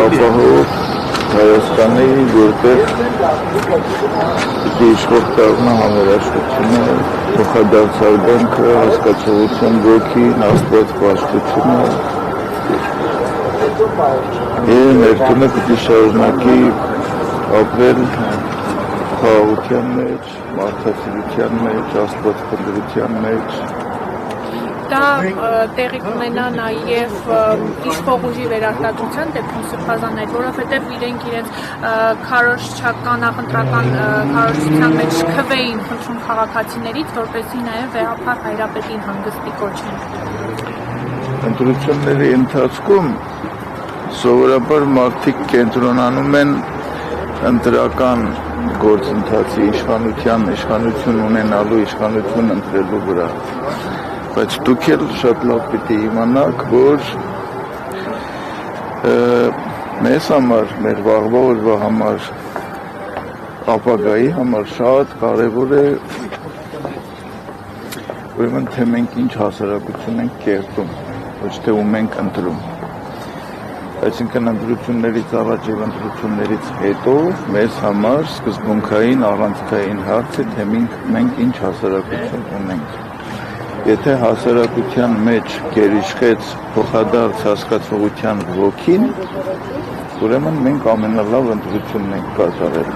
ապահով Հայաստանի որտեղ իշխող դառնա համերաշխությունը, փոխադարձարդանքը, հասկացողություն, ոգին, Աստված պաշտությունը եւ ներքինը պիտի շարունակի ապրել խաղաղության մեջ, մարդասիրության մեջ, Աստվածքնդրության մեջ։ Դա տեղի կունենա նաև իշխող ուժի վերարտադրության դեպքում սրբազաններ, որովհետև իրենք իրենց քարոզչական նախընտրական քարոզչության մեջ քվեին խնդրում քաղաքացիներից, որպեսզի նաև վեհապար հայրապետին հանգստի կոչեն։ Ընտրությունների ընթացքում սովորաբար մարդիկ կենտրոնանում են ընտրական գործընթացի իշխանություն ունենալու, իշխանություն ընտրելու վրա։ Բայց դուք էլ շատ լավ պիտի իմանաք, որ մեզ համար, մեր վաղվա օրվա համար, ապագայի համար շատ կարևոր է ուրեմն թե մենք ինչ հասարակություն ենք կերտում, ոչ թե ում ենք ընտրում։ Այսինքն ընտրություններից առաջ եւ ընտրություններից հետո մեզ համար սկզբունքային, առանցքային հարց է, թե մենք ինչ հասարակություն ունենք։ Եթե հասարակության մեջ գերիշխեց փոխադարձ հասկացողության ոգին, ուրեմն մենք ամենալավ ընտրությունն ենք կատարել։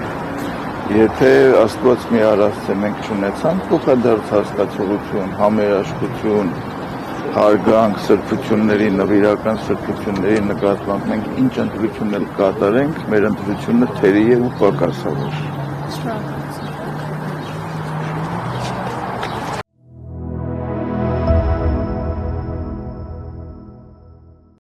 Եթե Աստված մի արասցե մենք չունեցանք փոխադարձ հասկացողություն, համերաշխություն, հարգանք, սրբությունների, նվիրական սրբությունների նկատմամբ մենք ինչ ընտրություն էլ կատարենք, մեր ընտրությունը թերի է ու պակասավոր։